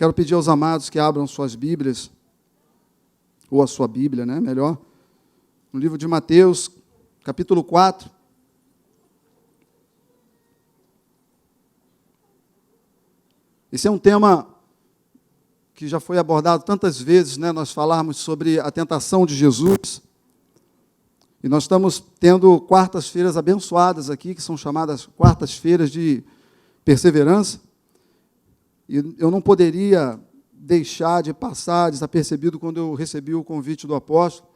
Quero pedir aos amados que abram suas Bíblias, ou a sua Bíblia, né, melhor, no livro de Mateus, capítulo 4. Esse é um tema que já foi abordado tantas vezes, né, nós falarmos sobre a tentação de Jesus, e nós estamos tendo quartas-feiras abençoadas aqui, que são chamadas quartas-feiras de perseverança. E eu não poderia deixar de passar desapercebido quando eu recebi o convite do apóstolo,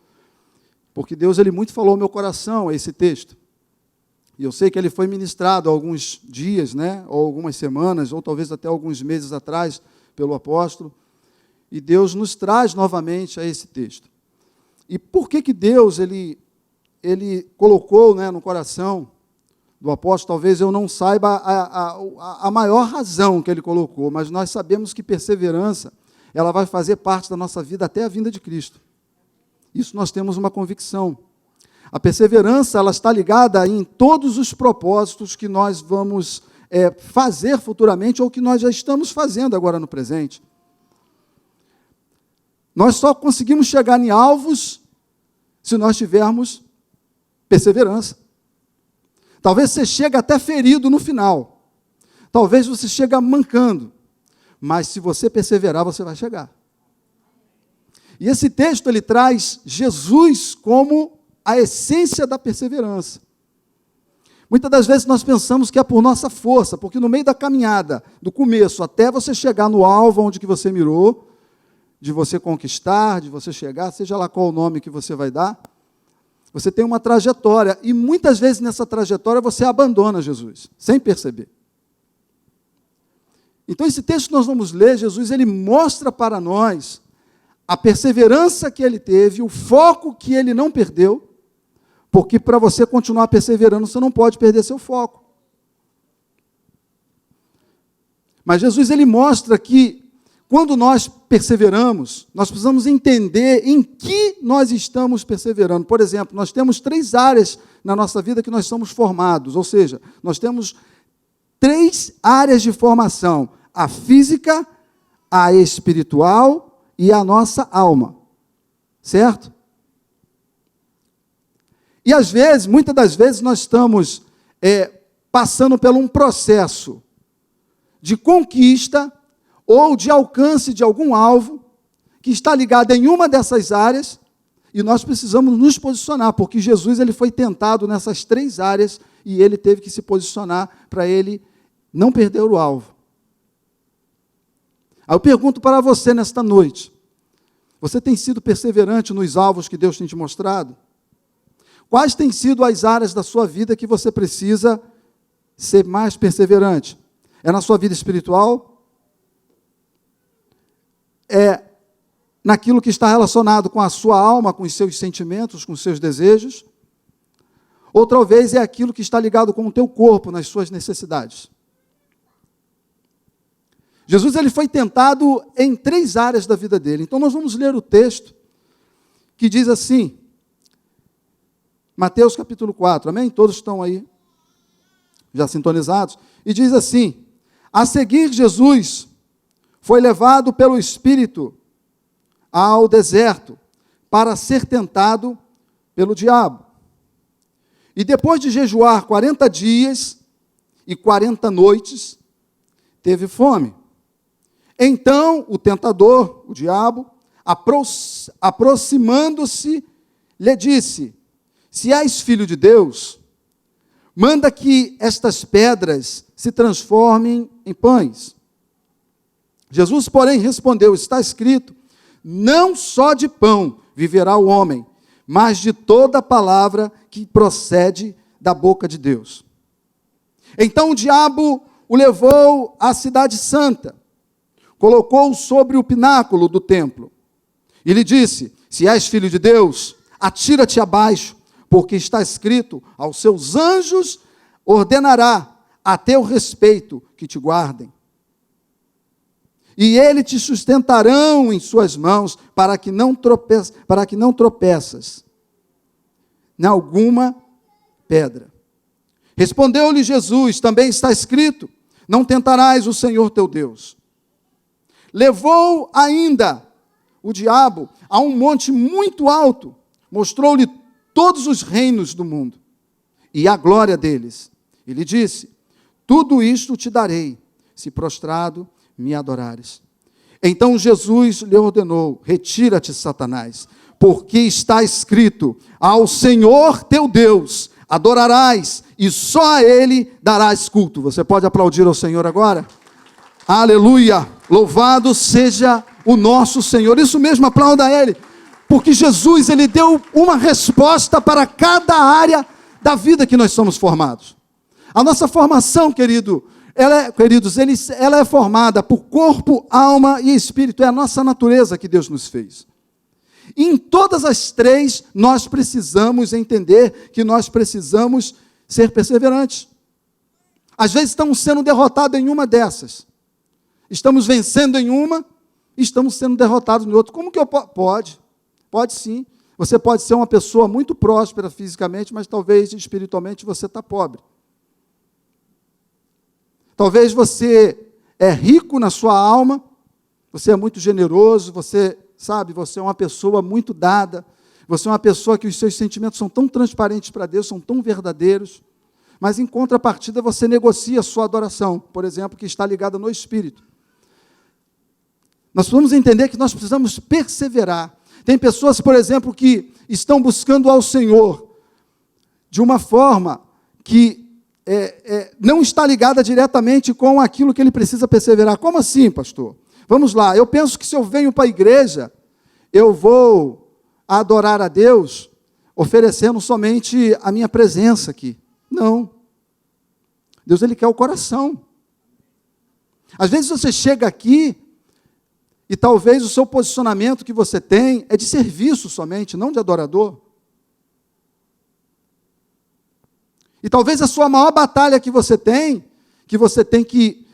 porque Deus ele muito falou ao meu coração esse texto. E eu sei que ele foi ministrado há alguns dias, né, ou algumas semanas, ou talvez até alguns meses atrás, pelo apóstolo. E Deus nos traz novamente a esse texto. E por que Deus ele colocou, né, no coração do apóstolo? Talvez eu não saiba a maior razão que ele colocou, mas nós sabemos que perseverança, ela vai fazer parte da nossa vida até a vinda de Cristo. Isso nós temos uma convicção. A perseverança, ela está ligada em todos os propósitos que nós vamos fazer futuramente, ou que nós já estamos fazendo agora no presente. Nós só conseguimos chegar em alvos se nós tivermos perseverança. Talvez você chegue até ferido no final. Talvez você chegue mancando. Mas se você perseverar, você vai chegar. E esse texto, ele traz Jesus como a essência da perseverança. Muitas das vezes nós pensamos que é por nossa força, porque no meio da caminhada, do começo até você chegar no alvo onde que você mirou, de você conquistar, de você chegar, seja lá qual o nome que você vai dar, você tem uma trajetória, e muitas vezes nessa trajetória você abandona Jesus, sem perceber. Então esse texto que nós vamos ler, Jesus ele mostra para nós a perseverança que ele teve, o foco que ele não perdeu, porque para você continuar perseverando, você não pode perder seu foco. Mas Jesus ele mostra que quando nós perseveramos, nós precisamos entender em que nós estamos perseverando. Por exemplo, nós temos 3 áreas na nossa vida que nós somos formados, ou seja, nós temos 3 áreas de formação: a física, a espiritual e a nossa alma. Certo? E às vezes, muitas das vezes, nós estamos passando por um processo de conquista ou de alcance de algum alvo que está ligado em uma dessas áreas, e nós precisamos nos posicionar, porque Jesus ele foi tentado nessas 3 áreas e ele teve que se posicionar para ele não perder o alvo. Aí eu pergunto para você nesta noite: você tem sido perseverante nos alvos que Deus tem te mostrado? Quais têm sido as áreas da sua vida que você precisa ser mais perseverante? É na sua vida espiritual? É naquilo que está relacionado com a sua alma, com os seus sentimentos, com os seus desejos? Ou talvez é aquilo que está ligado com o teu corpo, nas suas necessidades? Jesus ele foi tentado em 3 áreas da vida dele. Então nós vamos ler o texto que diz assim, Mateus capítulo 4, amém? Todos estão aí já sintonizados? E diz assim: a seguir Jesus foi levado pelo Espírito ao deserto para ser tentado pelo diabo. E depois de jejuar 40 dias e 40 noites, teve fome. Então o tentador, o diabo, aproximando-se, lhe disse: se és filho de Deus, manda que estas pedras se transformem em pães. Jesus, porém, respondeu: está escrito, não só de pão viverá o homem, mas de toda palavra que procede da boca de Deus. Então o diabo o levou à cidade santa, colocou-o sobre o pináculo do templo, e lhe disse: se és filho de Deus, atira-te abaixo, porque está escrito, aos seus anjos ordenará a teu respeito que te guardem. E ele te sustentarão em suas mãos, para que não tropeças em alguma pedra. Respondeu-lhe Jesus: também está escrito, não tentarás o Senhor teu Deus. levou ainda o diabo a um monte muito alto, mostrou-lhe todos os reinos do mundo e a glória deles. Ele disse: tudo isto te darei, se prostrado me adorares. Então Jesus lhe ordenou: retira-te, Satanás, porque está escrito: ao Senhor teu Deus adorarás, e só a Ele darás culto. Você pode aplaudir ao Senhor agora? Aleluia! Louvado seja o nosso Senhor. Isso mesmo, aplauda a Ele, porque Jesus, Ele deu uma resposta para cada área da vida que nós somos formados. A nossa formação, queridos, ela é formada por corpo, alma e espírito. É a nossa natureza que Deus nos fez. E em todas as três, nós precisamos entender que nós precisamos ser perseverantes. Às vezes estamos sendo derrotados em uma dessas. Estamos vencendo em uma, e estamos sendo derrotados em outra. Como que eu pode? Pode sim. Você pode ser uma pessoa muito próspera fisicamente, mas talvez espiritualmente você está pobre. Talvez você é rico na sua alma, você é muito generoso, você é uma pessoa muito dada, você é uma pessoa que os seus sentimentos são tão transparentes para Deus, são tão verdadeiros, mas em contrapartida você negocia a sua adoração, por exemplo, que está ligada no espírito. Nós precisamos entender que nós precisamos perseverar. Tem pessoas, por exemplo, que estão buscando ao Senhor de uma forma que não está ligada diretamente com aquilo que ele precisa perseverar. Como assim, pastor? Vamos lá, eu penso que se eu venho para a igreja, eu vou adorar a Deus oferecendo somente a minha presença aqui. Não. Deus, Ele quer o coração. Às vezes você chega aqui e talvez o seu posicionamento que você tem é de serviço somente, não de adorador. E talvez a sua maior batalha que você tem que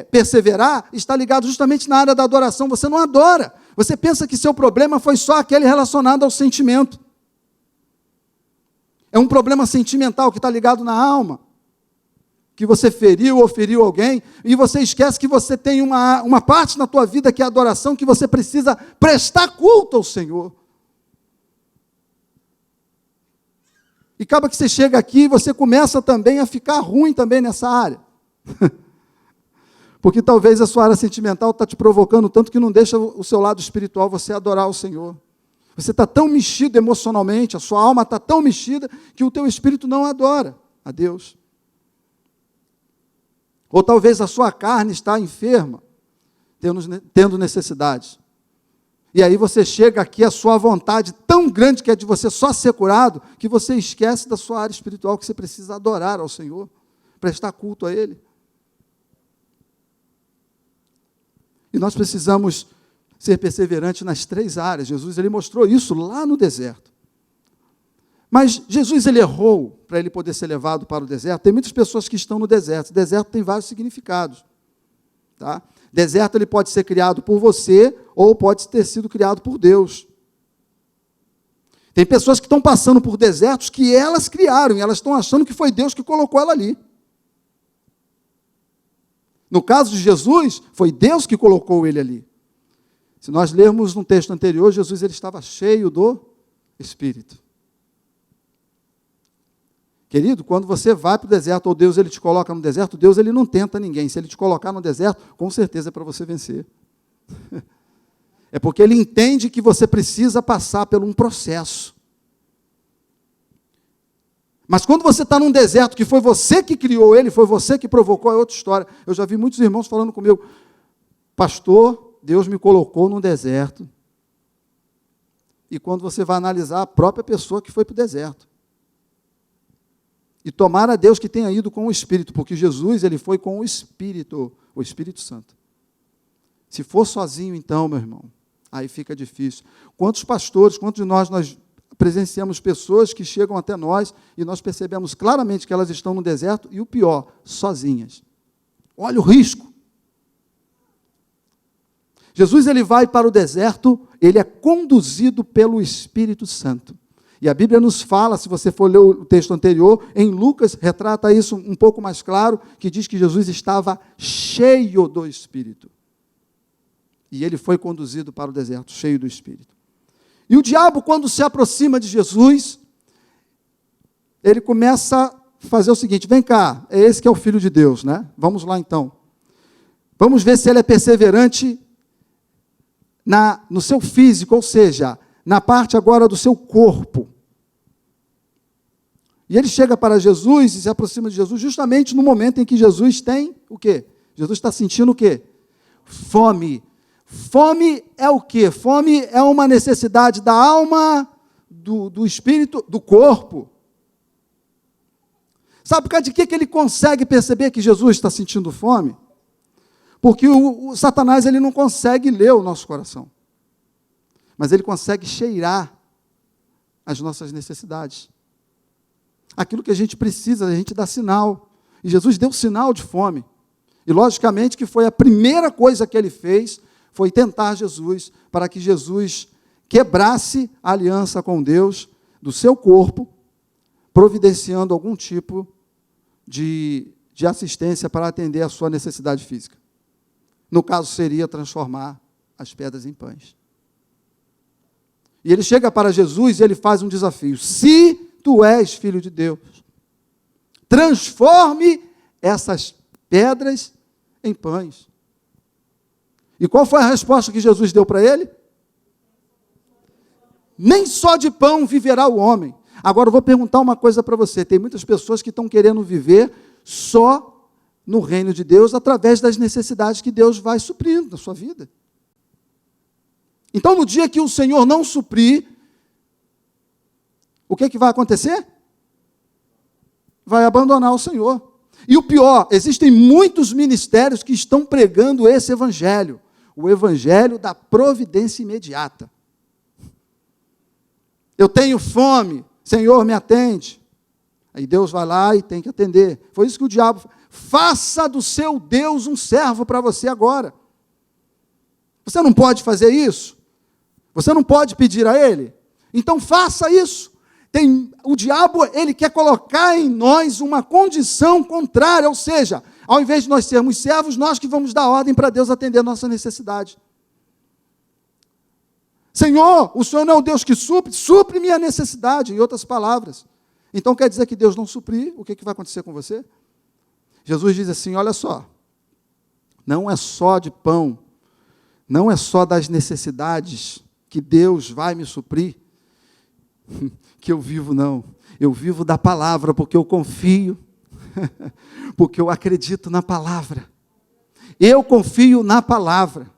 perseverar, está ligado justamente na área da adoração. Você não adora. Você pensa que seu problema foi só aquele relacionado ao sentimento. É um problema sentimental que está ligado na alma. Que você feriu ou feriu alguém, e você esquece que você tem uma parte na tua vida que é a adoração, que você precisa prestar culto ao Senhor. E acaba que você chega aqui e você começa também a ficar ruim também nessa área. Porque talvez a sua área sentimental está te provocando tanto que não deixa o seu lado espiritual você adorar o Senhor. Você está tão mexido emocionalmente, a sua alma está tão mexida, que o teu espírito não adora a Deus. Ou talvez a sua carne está enferma, tendo necessidades. E aí você chega aqui, a sua vontade tão grande que é de você só ser curado, que você esquece da sua área espiritual, que você precisa adorar ao Senhor, prestar culto a Ele. E nós precisamos ser perseverantes nas três áreas. Jesus, Ele mostrou isso lá no deserto. Mas Jesus, Ele errou para Ele poder ser levado para o deserto. Tem muitas pessoas que estão no deserto. O deserto tem vários significados. Tá? Deserto, ele pode ser criado por você, ou pode ter sido criado por Deus. Tem pessoas que estão passando por desertos que elas criaram, e elas estão achando que foi Deus que colocou ela ali. No caso de Jesus, foi Deus que colocou ele ali. Se nós lermos no texto anterior, Jesus, ele estava cheio do Espírito. Querido, quando você vai para o deserto, ou Deus ele te coloca no deserto, Deus ele não tenta ninguém. Se Ele te colocar no deserto, com certeza é para você vencer. É porque Ele entende que você precisa passar por um processo. Mas quando você está num deserto, que foi você que criou ele, foi você que provocou, é outra história. Eu já vi muitos irmãos falando comigo: pastor, Deus me colocou num deserto. E quando você vai analisar, a própria pessoa que foi para o deserto. E tomara a Deus que tenha ido com o Espírito, porque Jesus, ele foi com o Espírito Santo. Se for sozinho, então, meu irmão, aí fica difícil. Quantos pastores, quantos de nós presenciamos pessoas que chegam até nós e nós percebemos claramente que elas estão no deserto, e o pior, sozinhas. Olha o risco. Jesus, ele vai para o deserto, ele é conduzido pelo Espírito Santo. E a Bíblia nos fala, se você for ler o texto anterior, em Lucas, retrata isso um pouco mais claro, que diz que Jesus estava cheio do Espírito. E ele foi conduzido para o deserto, cheio do Espírito. E o diabo, quando se aproxima de Jesus, ele começa a fazer o seguinte: vem cá, é esse que é o Filho de Deus, né? Vamos lá então. Vamos ver se ele é perseverante no seu físico, ou seja, na parte agora do seu corpo. E ele chega para Jesus e se aproxima de Jesus justamente no momento em que Jesus tem o quê? Jesus está sentindo o quê? Fome. Fome é o quê? Fome é uma necessidade da alma, do espírito, do corpo. Sabe por causa de que ele consegue perceber que Jesus está sentindo fome? Porque o Satanás ele não consegue ler o nosso coração. Mas ele consegue cheirar as nossas necessidades. Aquilo que a gente precisa, a gente dá sinal. E Jesus deu sinal de fome. E logicamente que foi a primeira coisa que ele fez, foi tentar Jesus, para que Jesus quebrasse a aliança com Deus do seu corpo, providenciando algum tipo de assistência para atender a sua necessidade física. No caso, seria transformar as pedras em pães. E ele chega para Jesus e ele faz um desafio: se tu és filho de Deus, transforme essas pedras em pães. E qual foi a resposta que Jesus deu para ele? Nem só de pão viverá o homem. Agora eu vou perguntar uma coisa para você: tem muitas pessoas que estão querendo viver só no reino de Deus através das necessidades que Deus vai suprindo na sua vida. Então, no dia que o Senhor não suprir, o que vai acontecer? Vai abandonar o Senhor. E o pior, existem muitos ministérios que estão pregando esse evangelho, o evangelho da providência imediata. Eu tenho fome, Senhor, me atende. Aí Deus vai lá e tem que atender. Foi isso que o diabo fez. Faça do seu Deus um servo para você agora. Você não pode fazer isso? Você não pode pedir a Ele? Então faça isso. O diabo, ele quer colocar em nós uma condição contrária, ou seja, ao invés de nós sermos servos, nós que vamos dar ordem para Deus atender a nossa necessidade. Senhor, o Senhor não é o Deus que supre minha necessidade, em outras palavras. Então quer dizer que Deus não suprir, o que vai acontecer com você? Jesus diz assim: olha só, não é só de pão, não é só das necessidades que Deus vai me suprir, que eu vivo, não. Eu vivo da palavra, porque eu confio, porque eu acredito na palavra. Eu confio na palavra.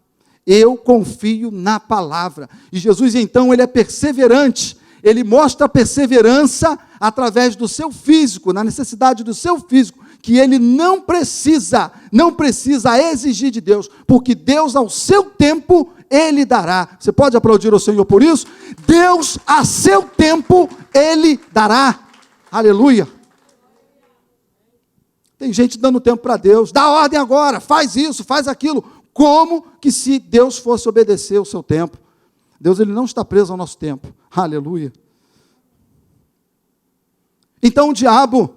Eu confio na palavra. E Jesus, então, ele é perseverante. Ele mostra a perseverança através do seu físico, na necessidade do seu físico, que ele não precisa exigir de Deus, porque Deus, ao seu tempo, Ele dará. Você pode aplaudir o Senhor por isso? Deus, a seu tempo, Ele dará. Aleluia. Tem gente dando tempo para Deus. Dá ordem agora, faz isso, faz aquilo. Como que se Deus fosse obedecer o seu tempo? Deus, ele não está preso ao nosso tempo. Aleluia. Então o diabo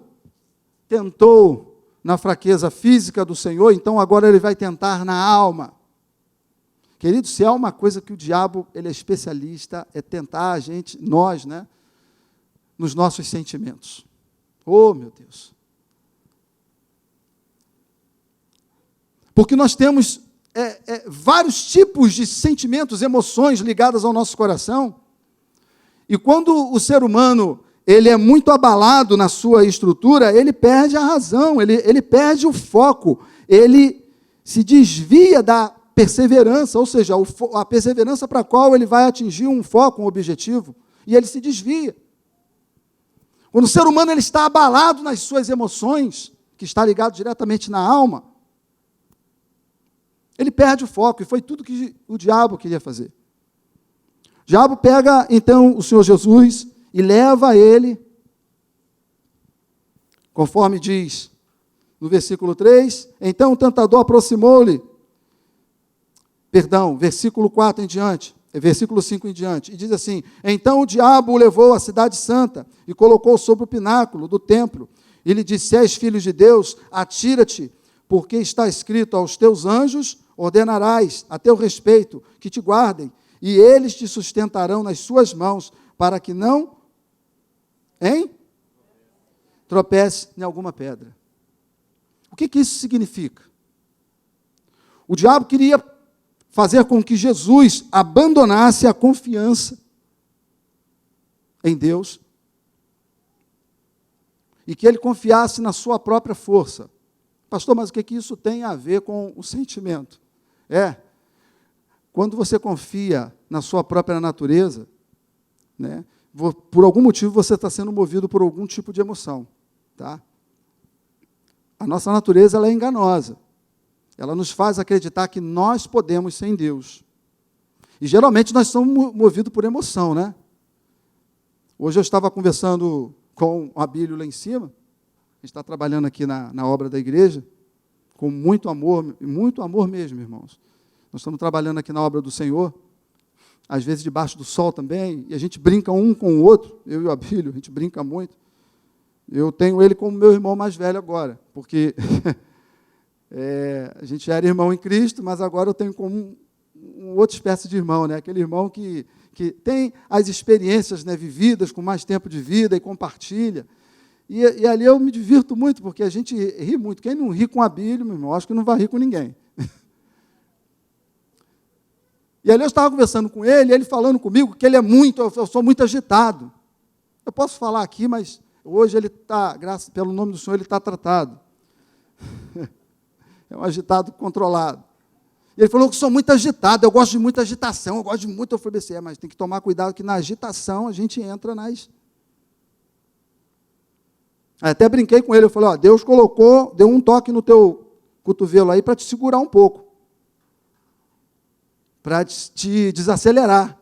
tentou na fraqueza física do Senhor, então agora ele vai tentar na alma. Querido, se há uma coisa que o diabo, ele é especialista, é tentar a gente, nós, né, nos nossos sentimentos. Oh, meu Deus. Porque nós temos vários tipos de sentimentos, emoções ligadas ao nosso coração, e quando o ser humano ele é muito abalado na sua estrutura, ele perde a razão, ele perde o foco, ele se desvia da perseverança, ou seja, a perseverança para a qual ele vai atingir um foco, um objetivo, e ele se desvia. Quando o ser humano ele está abalado nas suas emoções, que está ligado diretamente na alma, ele perde o foco, e foi tudo que o diabo queria fazer. O diabo pega, então, o Senhor Jesus e leva ele, conforme diz no versículo 3, então o tentador aproximou-lhe, versículo 4 em diante, versículo 5 em diante, e diz assim: então o diabo o levou à cidade santa, e colocou sobre o pináculo do templo, e lhe disse: se és filho de Deus, atira-te, porque está escrito: aos teus anjos ordenarás a teu respeito que te guardem, e eles te sustentarão nas suas mãos, para que não, tropece em alguma pedra. O que isso significa? O diabo queria fazer com que Jesus abandonasse a confiança em Deus e que ele confiasse na sua própria força. Pastor, mas o que isso tem a ver com o sentimento? Quando você confia na sua própria natureza, né, por algum motivo você está sendo movido por algum tipo de emoção. Tá? A nossa natureza ela é enganosa. Ela nos faz acreditar que nós podemos sem Deus. E geralmente nós somos movidos por emoção, né? Hoje eu estava conversando com o Abílio lá em cima, a gente está trabalhando aqui na obra da igreja, com muito amor mesmo, irmãos. Nós estamos trabalhando aqui na obra do Senhor, às vezes debaixo do sol também, e a gente brinca um com o outro, eu e o Abílio, a gente brinca muito. Eu tenho ele como meu irmão mais velho agora, porque a gente era irmão em Cristo, mas agora eu tenho como outra espécie de irmão, né? Aquele irmão que tem as experiências, né, vividas, com mais tempo de vida e compartilha. E ali eu me divirto muito, porque a gente ri muito. Quem não ri com a Bíblia, meu irmão, acho que não vai rir com ninguém. E ali eu estava conversando com ele falando comigo que ele eu sou muito agitado. Eu posso falar aqui, mas hoje ele está, graças pelo nome do Senhor, ele está tratado. É um agitado controlado. E ele falou que sou muito agitado, eu gosto de muita agitação, eu gosto de muito oferecer, mas tem que tomar cuidado que na agitação a gente entra nas... Aí até brinquei com ele, eu falei, Deus deu um toque no teu cotovelo aí para te segurar um pouco, para te desacelerar.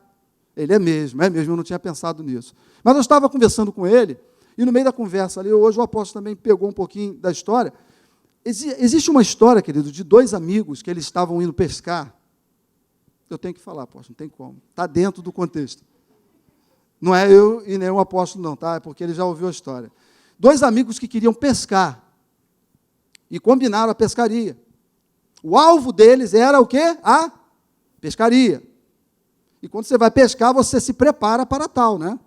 Ele é mesmo, eu não tinha pensado nisso. Mas eu estava conversando com ele, e no meio da conversa ali, hoje o apóstolo também pegou um pouquinho da história. Existe uma história, querido, de dois amigos que eles estavam indo pescar. Eu tenho que falar, apóstolo, não tem como. Está dentro do contexto. Não é eu e nem o apóstolo, não, tá? É porque ele já ouviu a história. Dois amigos que queriam pescar e combinaram a pescaria. O alvo deles era o quê? A pescaria. E quando você vai pescar, você se prepara para tal, né?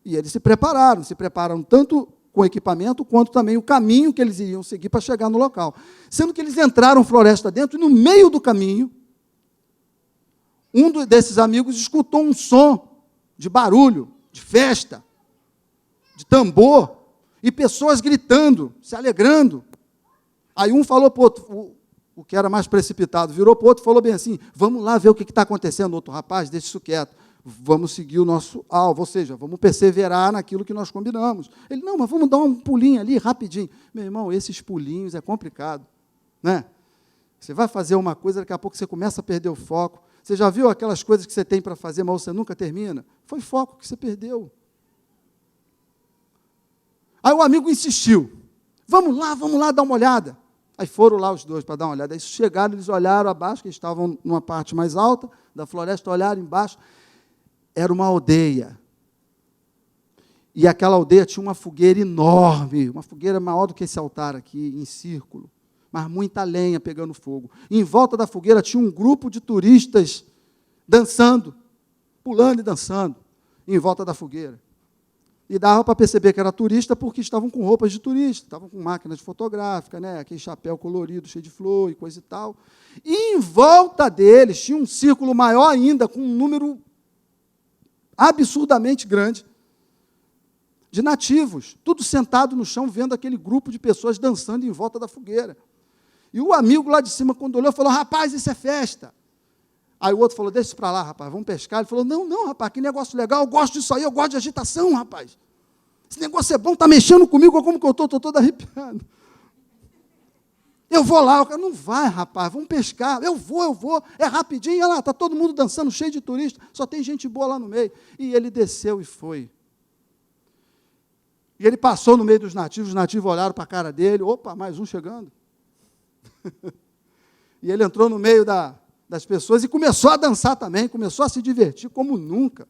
E eles se prepararam tanto com equipamento, quanto também o caminho que eles iriam seguir para chegar no local. Sendo que eles entraram floresta dentro, e no meio do caminho, um desses amigos escutou um som de barulho, de festa, de tambor, e pessoas gritando, se alegrando. Aí um falou para o outro, o que era mais precipitado, virou para o outro e falou bem assim, vamos lá ver o que está acontecendo. Outro rapaz, deixa isso quieto. Vamos seguir o nosso alvo, ou seja, vamos perseverar naquilo que nós combinamos. Ele, não, mas vamos dar um pulinho ali, rapidinho. Meu irmão, esses pulinhos é complicado, né? Você vai fazer uma coisa, daqui a pouco você começa a perder o foco. Você já viu aquelas coisas que você tem para fazer, mas você nunca termina? Foi foco que você perdeu. Aí o amigo insistiu, vamos lá dar uma olhada. Aí foram lá os dois para dar uma olhada. Aí chegaram, eles olharam abaixo, que estavam numa parte mais alta da floresta, olharam embaixo. Era uma aldeia, e aquela aldeia tinha uma fogueira enorme, uma fogueira maior do que esse altar aqui, em círculo, mas muita lenha pegando fogo. E em volta da fogueira tinha um grupo de turistas dançando, pulando e dançando, em volta da fogueira. E dava para perceber que era turista porque estavam com roupas de turista, estavam com máquinas fotográficas, né, aquele chapéu colorido, cheio de flor e coisa e tal. E em volta deles tinha um círculo maior ainda, com um número absurdamente grande, de nativos, tudo sentado no chão, vendo aquele grupo de pessoas dançando em volta da fogueira. E o amigo lá de cima, quando olhou, falou, rapaz, isso é festa. Aí o outro falou, deixa isso para lá, rapaz, vamos pescar. Ele falou, não, rapaz, que negócio legal, eu gosto disso aí, eu gosto de agitação, rapaz. Esse negócio é bom, está mexendo comigo, como que eu estou todo arrepiado. Eu vou lá, o cara, não vai, rapaz, vamos pescar, eu vou, é rapidinho, olha lá, está todo mundo dançando, cheio de turista, só tem gente boa lá no meio. E ele desceu e foi. E ele passou no meio dos nativos, os nativos olharam para a cara dele, opa, mais um chegando. E ele entrou no meio das pessoas e começou a dançar também, começou a se divertir como nunca.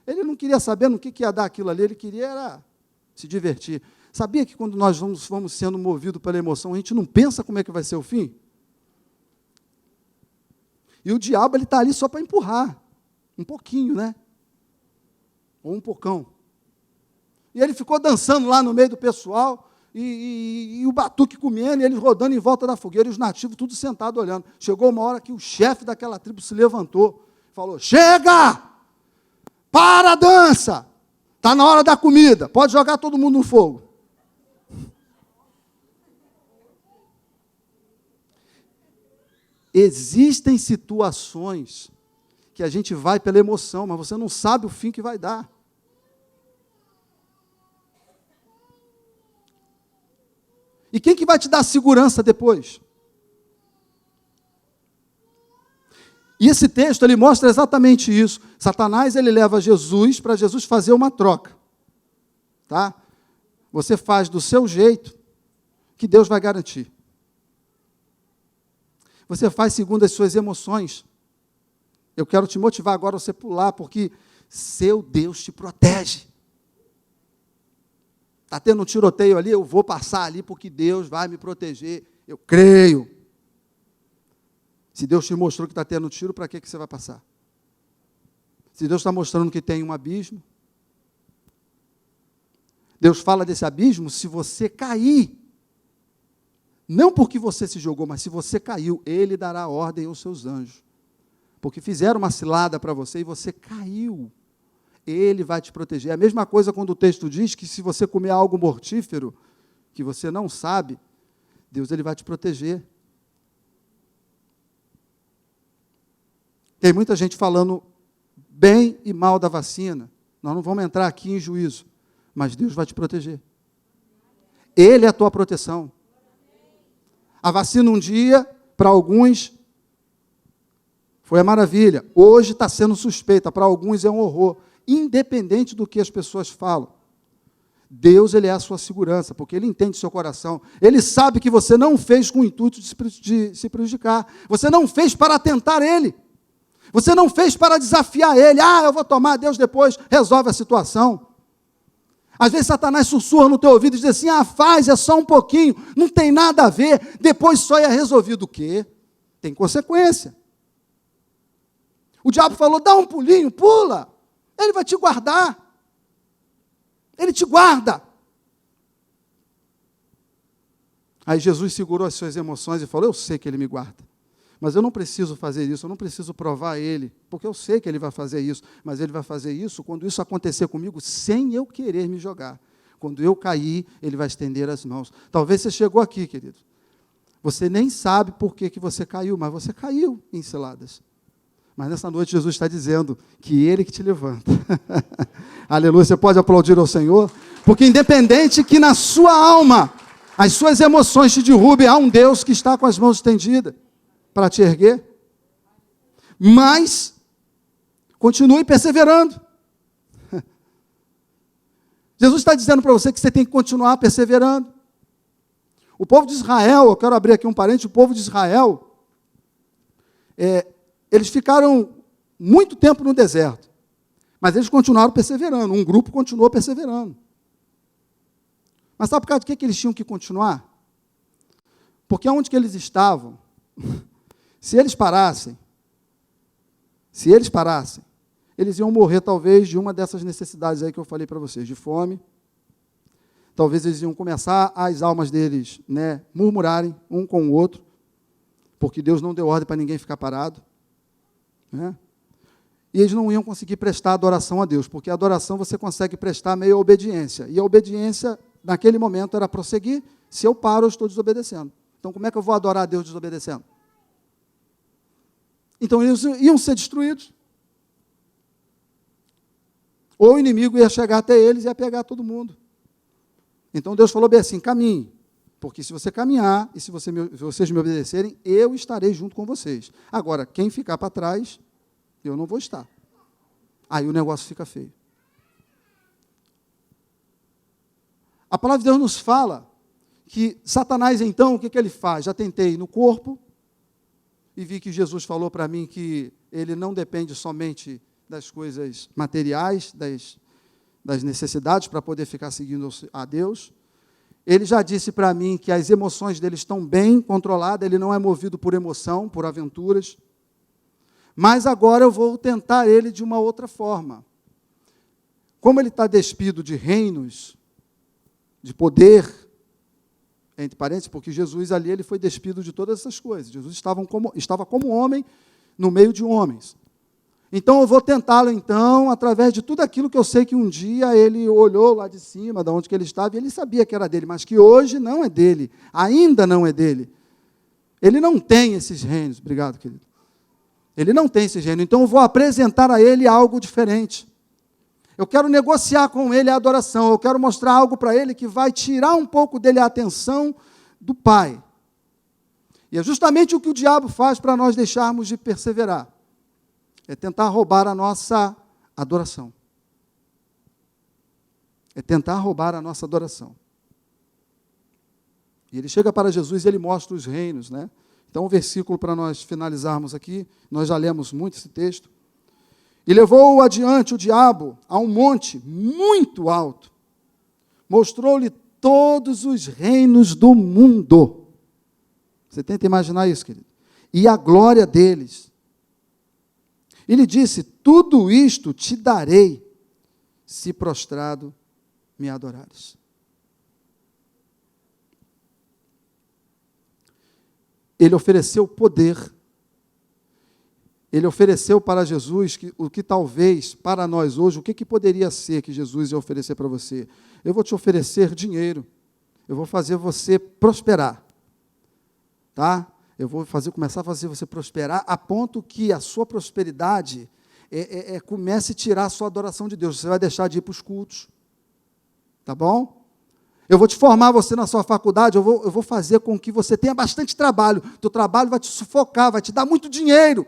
Ele não queria saber no que ia dar aquilo ali, ele queria era se divertir. Sabia que quando nós vamos sendo movidos pela emoção, a gente não pensa como é que vai ser o fim? E o diabo está ali só para empurrar. Um pouquinho, né? Ou um pocão. E ele ficou dançando lá no meio do pessoal, e o batuque comendo, e eles rodando em volta da fogueira, e os nativos tudo sentados olhando. Chegou uma hora que o chefe daquela tribo se levantou, falou: chega! Para a dança! Está na hora da comida, pode jogar todo mundo no fogo. Existem situações que a gente vai pela emoção, mas você não sabe o fim que vai dar. E quem que vai te dar segurança depois? E esse texto, ele mostra exatamente isso. Satanás, ele leva Jesus para Jesus fazer uma troca. Tá? Você faz do seu jeito, que Deus vai garantir. Você faz segundo as suas emoções. Eu quero te motivar agora a você pular, porque seu Deus te protege. Está tendo um tiroteio ali, eu vou passar ali, porque Deus vai me proteger. Eu creio. Se Deus te mostrou que está tendo tiro, para que você vai passar? Se Deus está mostrando que tem um abismo, Deus fala desse abismo, se você cair, não porque você se jogou, mas se você caiu, Ele dará ordem aos seus anjos. Porque fizeram uma cilada para você e você caiu. Ele vai te proteger. É a mesma coisa quando o texto diz que se você comer algo mortífero, que você não sabe, Deus ele vai te proteger. Tem muita gente falando bem e mal da vacina. Nós não vamos entrar aqui em juízo, mas Deus vai te proteger. Ele é a tua proteção. A vacina um dia, para alguns, foi a maravilha. Hoje está sendo suspeita, para alguns é um horror. Independente do que as pessoas falam. Deus, ele é a sua segurança, porque Ele entende seu coração. Ele sabe que você não fez com o intuito de se prejudicar. Você não fez para tentar Ele. Você não fez para desafiar Ele. Eu vou tomar, Deus depois resolve a situação. Às vezes Satanás sussurra no teu ouvido e diz assim: faz, é só um pouquinho, não tem nada a ver, depois só é resolvido. O quê? Tem consequência. O diabo falou: dá um pulinho, pula. Ele vai te guardar. Ele te guarda. Aí Jesus segurou as suas emoções e falou: eu sei que Ele me guarda, mas eu não preciso fazer isso, eu não preciso provar a Ele, porque eu sei que Ele vai fazer isso, mas Ele vai fazer isso quando isso acontecer comigo, sem eu querer me jogar. Quando eu cair, Ele vai estender as mãos. Talvez você chegou aqui, querido, você nem sabe por que você caiu, mas você caiu em ciladas. Mas nessa noite Jesus está dizendo que Ele que te levanta. Aleluia, você pode aplaudir ao Senhor? Porque independente que na sua alma, as suas emoções te derrubem, há um Deus que está com as mãos estendidas para te erguer. Mas, continue perseverando. Jesus está dizendo para você que você tem que continuar perseverando. O povo de Israel, eu quero abrir aqui um parênteses, o povo de Israel, eles ficaram muito tempo no deserto, mas eles continuaram perseverando, um grupo continuou perseverando. Mas sabe por causa de que eles tinham que continuar? Porque onde que eles estavam, se eles parassem, eles iam morrer talvez de uma dessas necessidades aí que eu falei para vocês, de fome. Talvez eles iam começar as almas deles, murmurarem um com o outro, porque Deus não deu ordem para ninguém ficar parado. E eles não iam conseguir prestar adoração a Deus, porque a adoração você consegue prestar meio a obediência, e a obediência naquele momento era prosseguir. Se eu paro, eu estou desobedecendo. Então como é que eu vou adorar a Deus desobedecendo? Então eles iam ser destruídos, ou o inimigo ia chegar até eles e ia pegar todo mundo. Então Deus falou bem assim: caminhe, porque se você caminhar, e se vocês me obedecerem, eu estarei junto com vocês. Agora, quem ficar para trás, eu não vou estar. Aí o negócio fica feio. A palavra de Deus nos fala que Satanás, então, o que ele faz? Já tentei no corpo, e vi que Jesus falou para mim que ele não depende somente das coisas materiais, das necessidades para poder ficar seguindo a Deus. Ele já disse para mim que as emoções dele estão bem controladas, ele não é movido por emoção, por aventuras. mas agora eu vou tentar ele de uma outra forma. Como ele está despido de reinos, de poder, entre parênteses, porque Jesus ali ele foi despido de todas essas coisas. Jesus estava como homem no meio de homens. Então eu vou tentá-lo, então, através de tudo aquilo que eu sei que um dia ele olhou lá de cima, de onde que ele estava, e ele sabia que era dele, mas que hoje não é dele, ainda não é dele. Ele não tem esses reinos, obrigado, querido. Ele não tem esses reinos, então eu vou apresentar a ele algo diferente. Eu quero negociar com ele a adoração, eu quero mostrar algo para ele que vai tirar um pouco dele a atenção do Pai. E é justamente o que o diabo faz para nós deixarmos de perseverar. É tentar roubar a nossa adoração. É tentar roubar a nossa adoração. E ele chega para Jesus e ele mostra os reinos, né? Então, um versículo para nós finalizarmos aqui, nós já lemos muito esse texto. E levou-o adiante o diabo a um monte muito alto. Mostrou-lhe todos os reinos do mundo. Você tenta imaginar isso, querido? E a glória deles. E lhe disse, tudo isto te darei, se prostrado me adorares. Ele ofereceu poder. Ele ofereceu para Jesus o que talvez, para nós hoje, o que poderia ser que Jesus ia oferecer para você? Eu vou te oferecer dinheiro. Eu vou fazer você prosperar. Tá? Eu vou começar a fazer você prosperar a ponto que a sua prosperidade comece a tirar a sua adoração de Deus. Você vai deixar de ir para os cultos. Tá bom? Eu vou te formar você na sua faculdade, eu vou fazer com que você tenha bastante trabalho. Teu trabalho vai te sufocar, vai te dar muito dinheiro.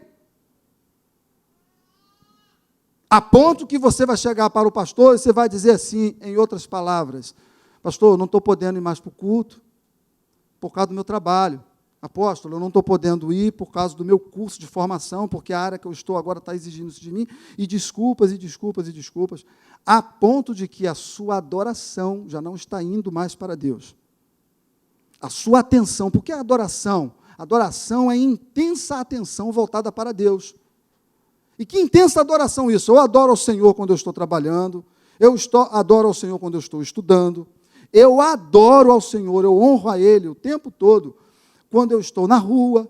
A ponto que você vai chegar para o pastor e você vai dizer assim, em outras palavras, pastor, eu não estou podendo ir mais para o culto por causa do meu trabalho. Apóstolo, eu não estou podendo ir por causa do meu curso de formação, porque a área que eu estou agora está exigindo isso de mim, e desculpas, a ponto de que a sua adoração já não está indo mais para Deus. A sua atenção, porque a adoração? Adoração é intensa atenção voltada para Deus. E que intensa adoração isso? Eu adoro ao Senhor quando eu estou trabalhando, adoro ao Senhor quando eu estou estudando, eu adoro ao Senhor, eu honro a Ele o tempo todo, quando eu estou na rua,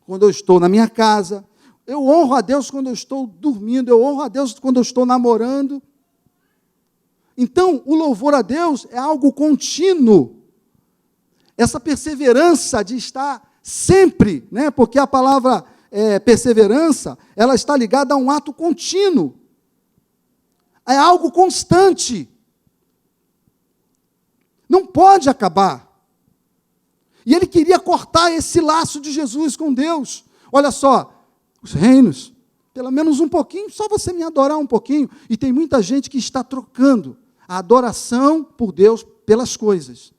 quando eu estou na minha casa, eu honro a Deus quando eu estou dormindo, eu honro a Deus quando eu estou namorando. Então, o louvor a Deus é algo contínuo. Essa perseverança de estar sempre, né? Porque a palavra perseverança, ela está ligada a um ato contínuo. É algo constante. Não pode acabar. E ele queria cortar esse laço de Jesus com Deus. Olha só, os reinos, pelo menos um pouquinho, só você me adorar um pouquinho. E tem muita gente que está trocando a adoração por Deus pelas coisas,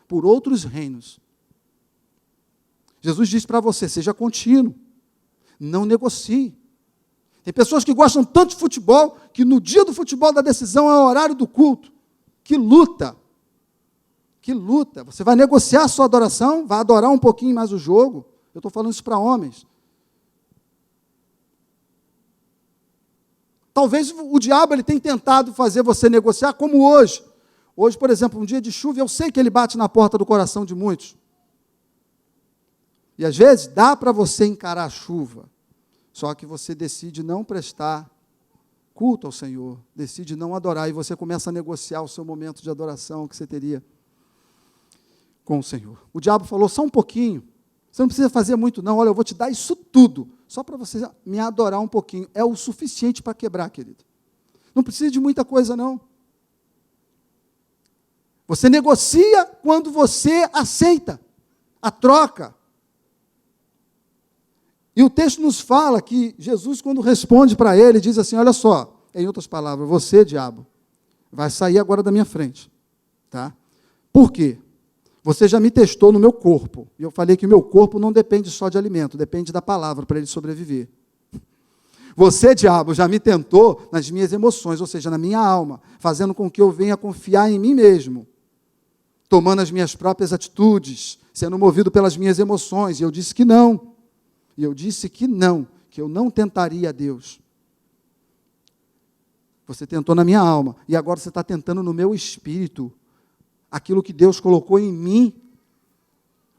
por outros reinos. Jesus diz para você, seja contínuo, não negocie. Tem pessoas que gostam tanto de futebol, que no dia do futebol da decisão é o horário do culto. Que luta! Que luta, você vai negociar a sua adoração, vai adorar um pouquinho mais o jogo, eu estou falando isso para homens. Talvez o diabo ele tenha tentado fazer você negociar como hoje. Hoje, por exemplo, um dia de chuva, eu sei que ele bate na porta do coração de muitos. E às vezes dá para você encarar a chuva, só que você decide não prestar culto ao Senhor, decide não adorar, e você começa a negociar o seu momento de adoração que você teria com o Senhor. O diabo falou, só um pouquinho, você não precisa fazer muito não, olha, eu vou te dar isso tudo, só para você me adorar um pouquinho, é o suficiente para quebrar, querido. Não precisa de muita coisa não. Você negocia quando você aceita a troca. E o texto nos fala que Jesus, quando responde para ele, diz assim, olha só, em outras palavras, você, diabo, vai sair agora da minha frente. Tá? Por quê? Você já me testou no meu corpo, e eu falei que o meu corpo não depende só de alimento, depende da palavra para ele sobreviver. Você, diabo, já me tentou nas minhas emoções, ou seja, na minha alma, fazendo com que eu venha confiar em mim mesmo, tomando as minhas próprias atitudes, sendo movido pelas minhas emoções, e eu disse que não. E eu disse que não, que eu não tentaria a Deus. Você tentou na minha alma, e agora você está tentando no meu espírito, aquilo que Deus colocou em mim,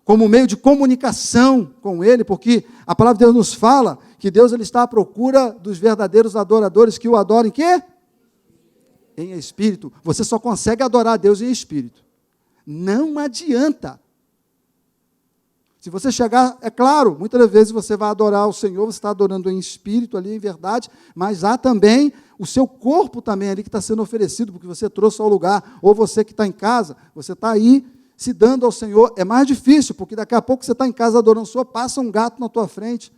como meio de comunicação com Ele, porque a palavra de Deus nos fala que Deus ele está à procura dos verdadeiros adoradores que o adorem, quê? Em espírito. Você só consegue adorar a Deus em espírito. Não adianta. Se você chegar, é claro, muitas vezes você vai adorar o Senhor, você está adorando em espírito ali, em verdade, mas há também o seu corpo também ali que está sendo oferecido, porque você trouxe ao lugar, ou você que está em casa, você está aí se dando ao Senhor. É mais difícil, porque daqui a pouco você está em casa adorando o Senhor, passa um gato na tua frente,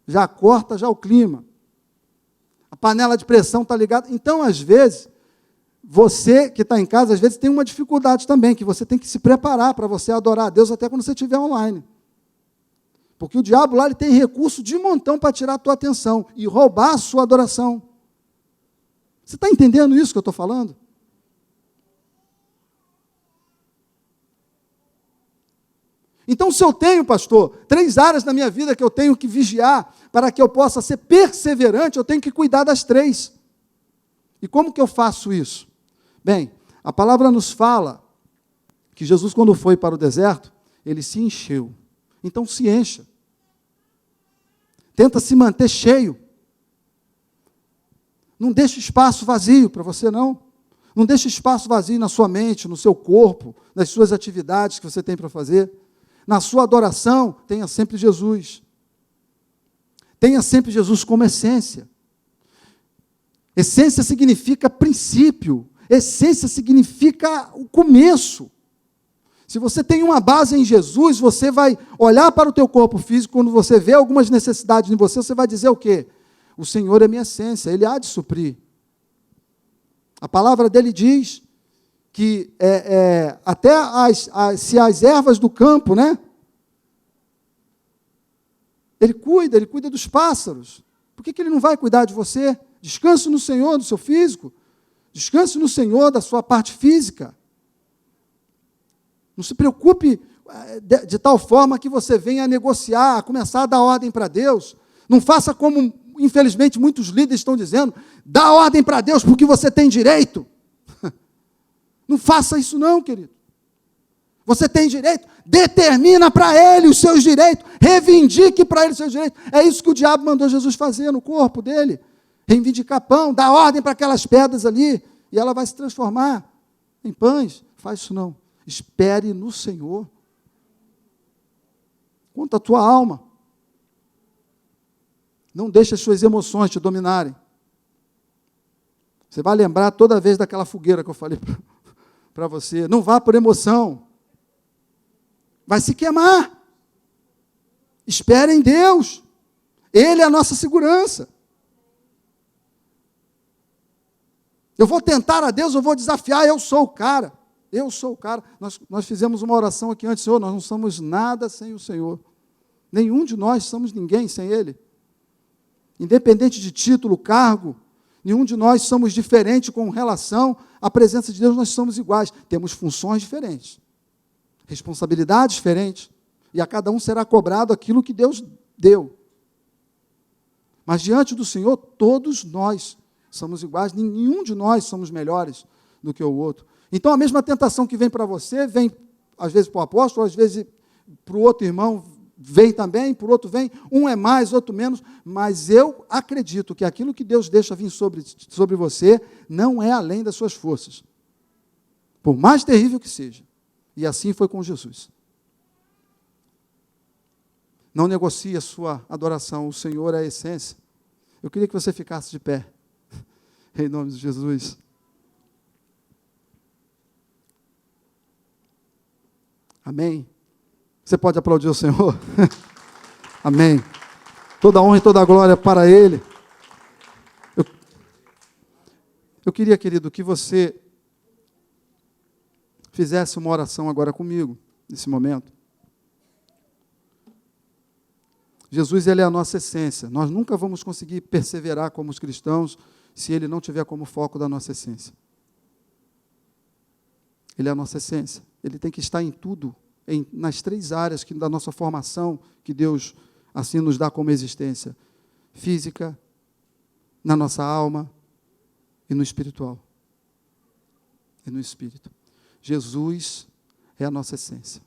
já corta já o clima. A panela de pressão está ligada. Então, às vezes, você que está em casa, às vezes tem uma dificuldade também, que você tem que se preparar para você adorar a Deus até quando você estiver online. Porque o diabo lá ele tem recurso de montão para tirar a tua atenção e roubar a sua adoração. Você está entendendo isso que eu estou falando? Então, se eu tenho, pastor, 3 áreas na minha vida que eu tenho que vigiar para que eu possa ser perseverante, eu tenho que cuidar das 3. E como que eu faço isso? Bem, a palavra nos fala que Jesus, quando foi para o deserto, ele se encheu. Então, se encha. Tenta se manter cheio. Não deixe espaço vazio para você, não. Não deixe espaço vazio na sua mente, no seu corpo, nas suas atividades que você tem para fazer. Na sua adoração, tenha sempre Jesus. Tenha sempre Jesus como essência. Essência significa princípio. Essência significa o começo. Se você tem uma base em Jesus, você vai olhar para o teu corpo físico, quando você vê algumas necessidades em você, você vai dizer o quê? O Senhor é minha essência, Ele há de suprir. A palavra dele diz que até se as ervas do campo, né? Ele cuida dos pássaros. Por que Ele não vai cuidar de você? Descanse no Senhor, do seu físico. Descanse no Senhor, da sua parte física. Não se preocupe de tal forma que você venha a negociar, a começar a dar ordem para Deus. Não faça como, infelizmente, muitos líderes estão dizendo, dá ordem para Deus porque você tem direito. Não faça isso não, querido. Você tem direito, determina para Ele os seus direitos, reivindique para Ele os seus direitos. É isso que o diabo mandou Jesus fazer no corpo dele. Reivindicar pão, dar ordem para aquelas pedras ali, e ela vai se transformar em pães. Faz isso não. Espere no Senhor. Conta a tua alma. Não deixe as suas emoções te dominarem. Você vai lembrar toda vez daquela fogueira que eu falei para você. Não vá por emoção. Vai se queimar. Espere em Deus. Ele é a nossa segurança. Eu vou tentar a Deus, eu vou desafiar, eu sou o cara. Eu sou o cara. Nós fizemos uma oração aqui antes, Senhor, nós não somos nada sem o Senhor. Nenhum de nós somos ninguém sem Ele. Independente de título, cargo, nenhum de nós somos diferente com relação à presença de Deus, nós somos iguais. Temos funções diferentes, responsabilidades diferentes, e a cada um será cobrado aquilo que Deus deu. Mas diante do Senhor, todos nós somos iguais, nenhum de nós somos melhores do que o outro. Então, a mesma tentação que vem para você, vem às vezes para o apóstolo, às vezes para o outro irmão, vem também, para o outro vem, um é mais, outro menos, mas eu acredito que aquilo que Deus deixa vir sobre você, não é além das suas forças, por mais terrível que seja, e assim foi com Jesus. Não negocie a sua adoração, o Senhor é a essência. Eu queria que você ficasse de pé, em nome de Jesus. Amém? Você pode aplaudir o Senhor? Amém. Toda honra e toda glória para Ele. Eu queria, querido, que você fizesse uma oração agora comigo, nesse momento. Jesus, Ele é a nossa essência. Nós nunca vamos conseguir perseverar como os cristãos se Ele não tiver como foco da nossa essência. Ele é a nossa essência. Ele tem que estar em tudo, nas 3 áreas da nossa formação, que Deus assim nos dá como existência. física, na nossa alma e no espiritual. E no espírito. Jesus é a nossa essência.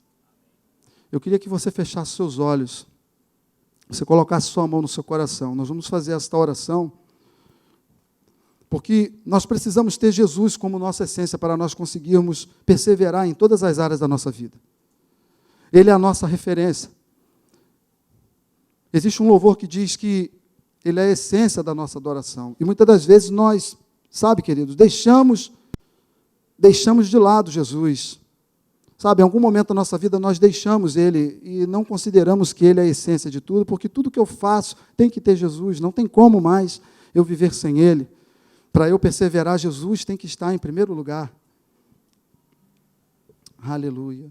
Eu queria que você fechasse seus olhos, você colocasse sua mão no seu coração. Nós vamos fazer esta oração, porque nós precisamos ter Jesus como nossa essência para nós conseguirmos perseverar em todas as áreas da nossa vida. Ele é a nossa referência. Existe um louvor que diz que Ele é a essência da nossa adoração. E muitas das vezes nós, sabe, queridos, deixamos de lado Jesus. Sabe, em algum momento da nossa vida nós deixamos Ele e não consideramos que Ele é a essência de tudo, porque tudo que eu faço tem que ter Jesus, não tem como mais eu viver sem Ele. Para eu perseverar, Jesus tem que estar em primeiro lugar. Aleluia.